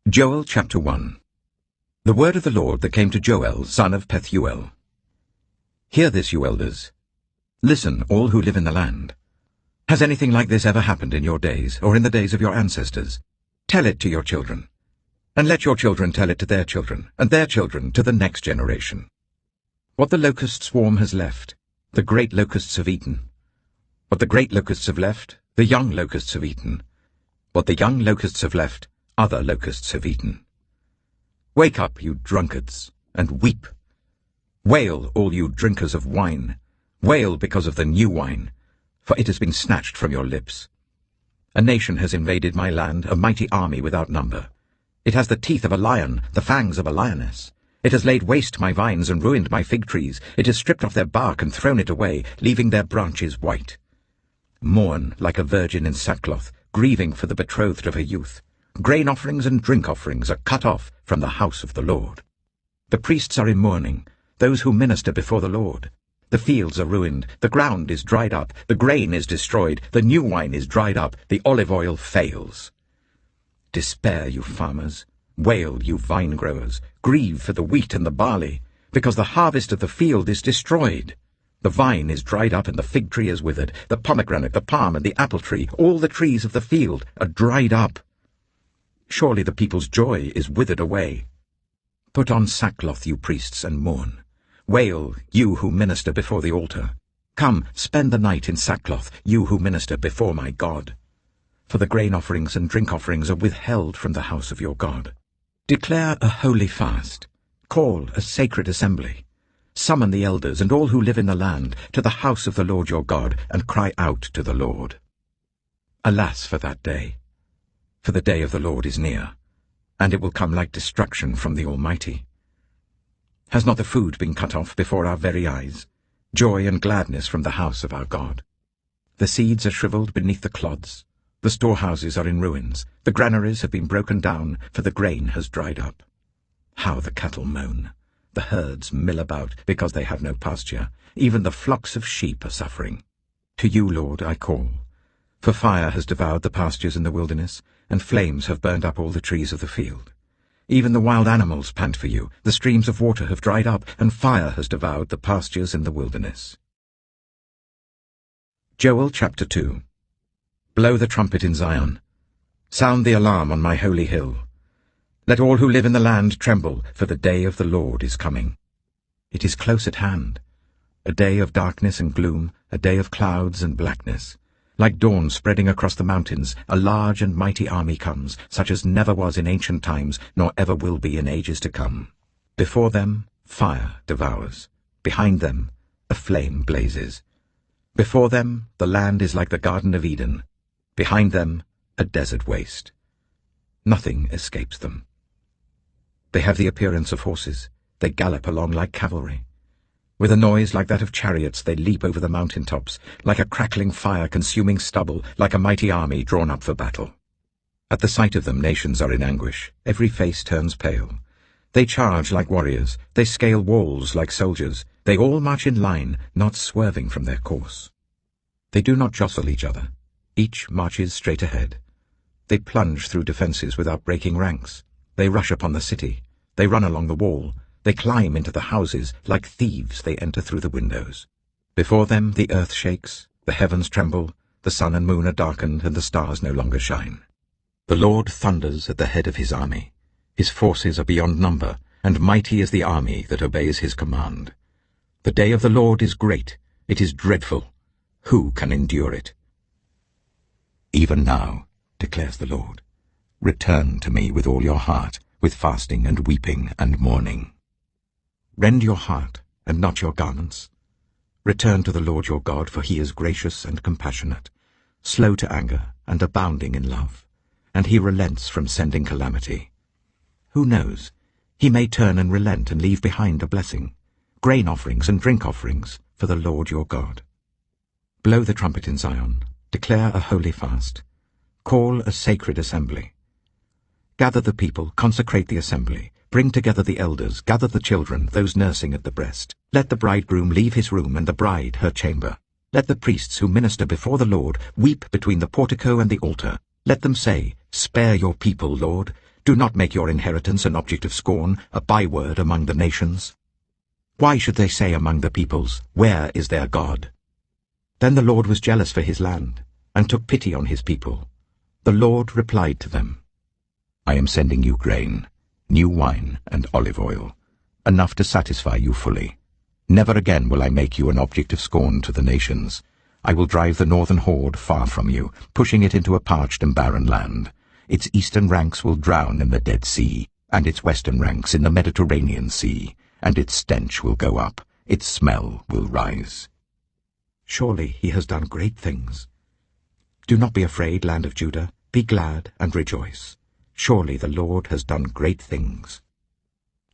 Joel chapter 1. The word of the Lord that came to Joel, son of Pethuel. Hear this, you elders. Listen, all who live in the land. Has anything like this ever happened in your days, or in the days of your ancestors? Tell it to your children, and let your children tell it to their children, and their children to the next generation. What the locust swarm has left, the great locusts have eaten. What the great locusts have left, the young locusts have eaten. What the young locusts have left, other locusts have eaten. Wake up, you drunkards, and weep. Wail, all you drinkers of wine. Wail because of the new wine, for it has been snatched from your lips. A nation has invaded my land, a mighty army without number. It has the teeth of a lion, the fangs of a lioness. It has laid waste my vines and ruined my fig trees. It has stripped off their bark and thrown it away, leaving their branches white. Mourn like a virgin in sackcloth, grieving for the betrothed of her youth. Grain offerings and drink offerings are cut off from the house of the Lord. The priests are in mourning, those who minister before the Lord. The fields are ruined, the ground is dried up, the grain is destroyed, the new wine is dried up, the olive oil fails. Despair, you farmers. Wail, you vine growers. Grieve for the wheat and the barley, because the harvest of the field is destroyed. The vine is dried up and the fig tree is withered. The pomegranate, the palm, and the apple tree, all the trees of the field, are dried up. Surely the people's joy is withered away. Put on sackcloth, you priests, and mourn. Wail, you who minister before the altar. Come, spend the night in sackcloth, you who minister before my God. For the grain offerings and drink offerings are withheld from the house of your God. Declare a holy fast. Call a sacred assembly. Summon the elders and all who live in the land to the house of the Lord your God, and cry out to the Lord. Alas for that day! For the day of the Lord is near, and it will come like destruction from the Almighty. Has not the food been cut off before our very eyes, joy and gladness from the house of our God? The seeds are shriveled beneath the clods, the storehouses are in ruins, the granaries have been broken down, for the grain has dried up. How the cattle moan! The herds mill about because they have no pasture, even the flocks of sheep are suffering. To you, Lord, I call. For fire has devoured the pastures in the wilderness, and flames have burned up all the trees of the field. Even the wild animals pant for you, the streams of water have dried up, and fire has devoured the pastures in the wilderness. Joel chapter 2. Blow the trumpet in Zion. Sound the alarm on my holy hill. Let all who live in the land tremble, for the day of the Lord is coming. It is close at hand, a day of darkness and gloom, a day of clouds and blackness. Like dawn spreading across the mountains, a large and mighty army comes, such as never was in ancient times, nor ever will be in ages to come. Before them, fire devours. Behind them, a flame blazes. Before them, the land is like the Garden of Eden. Behind them, a desert waste. Nothing escapes them. They have the appearance of horses. They gallop along like cavalry. With a noise like that of chariots they leap over the mountain tops, like a crackling fire consuming stubble, like a mighty army drawn up for battle. At the sight of them nations are in anguish, every face turns pale. They charge like warriors, they scale walls like soldiers, they all march in line, not swerving from their course. They do not jostle each other, each marches straight ahead. They plunge through defences without breaking ranks. They rush upon the city, they run along the wall. They climb into the houses, like thieves they enter through the windows. Before them the earth shakes, the heavens tremble, the sun and moon are darkened, and the stars no longer shine. The Lord thunders at the head of his army. His forces are beyond number, and mighty is the army that obeys his command. The day of the Lord is great, it is dreadful. Who can endure it? Even now, declares the Lord, return to me with all your heart, with fasting and weeping and mourning. Rend your heart, and not your garments. Return to the Lord your God, for he is gracious and compassionate, slow to anger and abounding in love, and he relents from sending calamity. Who knows? He may turn and relent and leave behind a blessing, grain offerings and drink offerings for the Lord your God. Blow the trumpet in Zion, declare a holy fast, call a sacred assembly. Gather the people, consecrate the assembly, bring together the elders, gather the children, those nursing at the breast. Let the bridegroom leave his room and the bride her chamber. Let the priests who minister before the Lord weep between the portico and the altar. Let them say, Spare your people, Lord. Do not make your inheritance an object of scorn, a byword among the nations. Why should they say among the peoples, Where is their God? Then the Lord was jealous for his land, and took pity on his people. The Lord replied to them, I am sending you grain, new wine and olive oil, enough to satisfy you fully. Never again will I make you an object of scorn to the nations. I will drive the northern horde far from you, pushing it into a parched and barren land. Its eastern ranks will drown in the Dead Sea, and its western ranks in the Mediterranean Sea, and its stench will go up, its smell will rise. Surely he has done great things. Do not be afraid, land of Judah. Be glad and rejoice. Surely the Lord has done great things.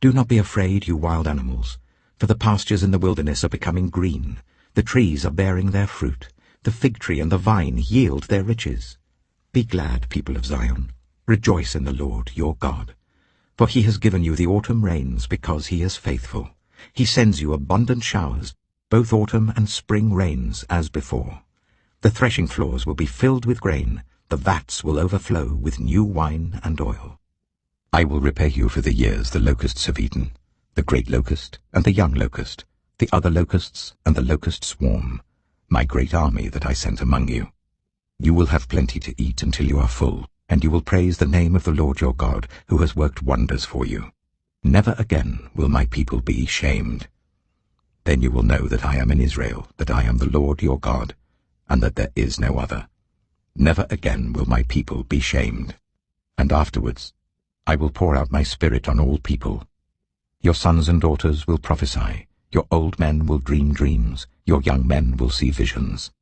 Do not be afraid, you wild animals, for the pastures in the wilderness are becoming green. The trees are bearing their fruit. The fig tree and the vine yield their riches. Be glad, people of Zion. Rejoice in the Lord your God. For he has given you the autumn rains because he is faithful. He sends you abundant showers, both autumn and spring rains as before. The threshing floors will be filled with grain. The vats will overflow with new wine and oil. I will repay you for the years the locusts have eaten, the great locust and the young locust, the other locusts and the locust swarm, my great army that I sent among you. You will have plenty to eat until you are full, and you will praise the name of the Lord your God, who has worked wonders for you. Never again will my people be shamed. Then you will know that I am in Israel, that I am the Lord your God, and that there is no other. Never again will my people be shamed. And afterwards I will pour out my spirit on all people. Your sons and daughters will prophesy, your old men will dream dreams, your young men will see visions.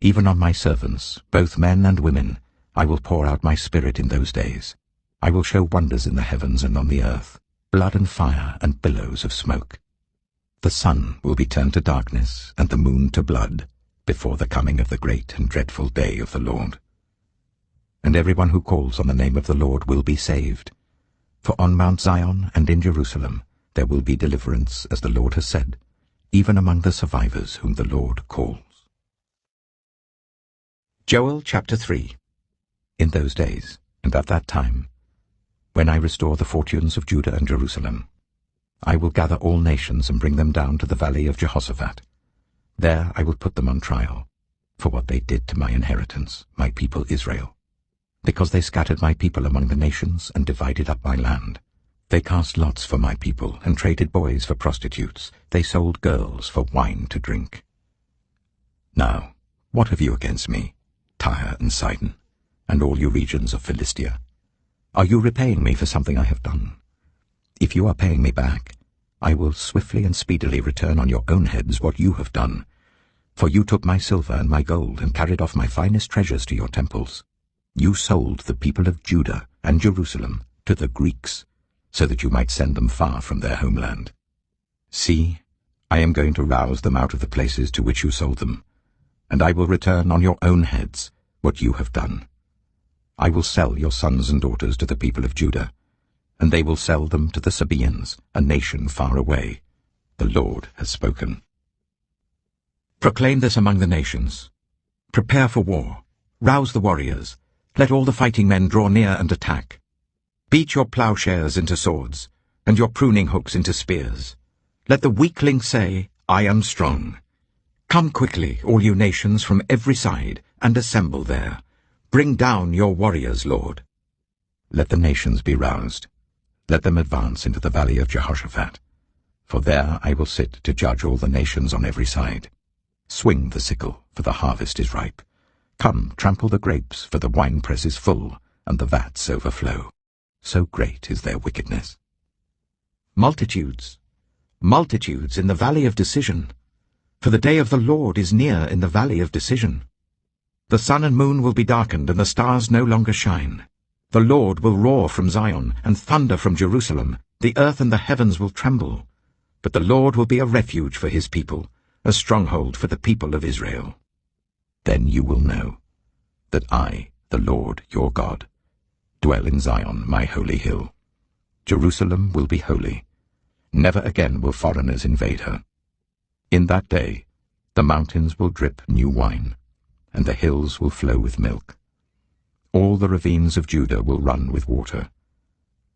Even on my servants, both men and women, I will pour out my spirit in those days. I will show wonders in the heavens and on the earth, blood and fire and billows of smoke. The sun will be turned to darkness and the moon to blood before the coming of the great and dreadful day of the Lord. And everyone who calls on the name of the Lord will be saved. For on Mount Zion and in Jerusalem there will be deliverance, as the Lord has said, even among the survivors whom the Lord calls. Joel chapter 3. In those days, and at that time, when I restore the fortunes of Judah and Jerusalem, I will gather all nations and bring them down to the valley of Jehoshaphat. There I will put them on trial, for what they did to my inheritance, my people Israel. Because they scattered my people among the nations and divided up my land. They cast lots for my people and traded boys for prostitutes. They sold girls for wine to drink. Now, what have you against me, Tyre and Sidon, and all you regions of Philistia? Are you repaying me for something I have done? If you are paying me back, I will swiftly and speedily return on your own heads what you have done. For you took my silver and my gold and carried off my finest treasures to your temples. You sold the people of Judah and Jerusalem to the Greeks, so that you might send them far from their homeland. See, I am going to rouse them out of the places to which you sold them, and I will return on your own heads what you have done. I will sell your sons and daughters to the people of Judah, and they will sell them to the Sabaeans, a nation far away. The Lord has spoken. Proclaim this among the nations. Prepare for war. Rouse the warriors. Let all the fighting men draw near and attack. Beat your plowshares into swords, and your pruning hooks into spears. Let the weakling say, I am strong. Come quickly, all you nations from every side, and assemble there. Bring down your warriors, Lord. Let the nations be roused. Let them advance into the valley of Jehoshaphat. For there I will sit to judge all the nations on every side. Swing the sickle, for the harvest is ripe. Come, trample the grapes, for the winepress is full, and the vats overflow. So great is their wickedness. Multitudes, multitudes in the valley of decision. For the day of the Lord is near in the valley of decision. The sun and moon will be darkened, and the stars no longer shine. The Lord will roar from Zion, and thunder from Jerusalem. The earth and the heavens will tremble. But the Lord will be a refuge for his people, a stronghold for the people of Israel. Then you will know that I, the Lord your God, dwell in Zion, my holy hill. Jerusalem will be holy. Never again will foreigners invade her. In that day the mountains will drip new wine, and the hills will flow with milk. All the ravines of Judah will run with water.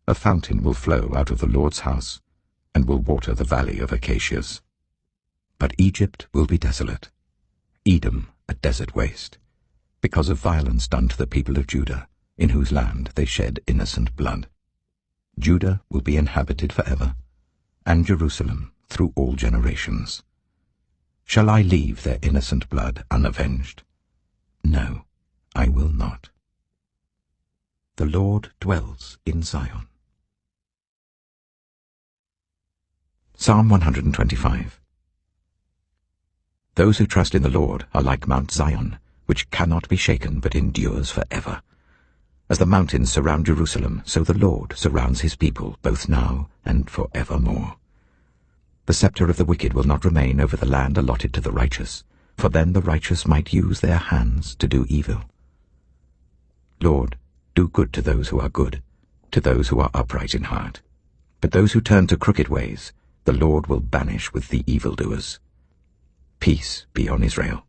A fountain will flow out of the Lord's house, and will water the valley of acacias. But Egypt will be desolate, Edom a desert waste, because of violence done to the people of Judah, in whose land they shed innocent blood. Judah will be inhabited forever, and Jerusalem through all generations. Shall I leave their innocent blood unavenged? No, I will not. The Lord dwells in Zion. Psalm 125. Those who trust in the Lord are like Mount Zion, which cannot be shaken but endures forever. As the mountains surround Jerusalem, so the Lord surrounds his people, both now and forevermore. The scepter of the wicked will not remain over the land allotted to the righteous, for then the righteous might use their hands to do evil. Lord, do good to those who are good, to those who are upright in heart. But those who turn to crooked ways, the Lord will banish with the evildoers. Peace be on Israel.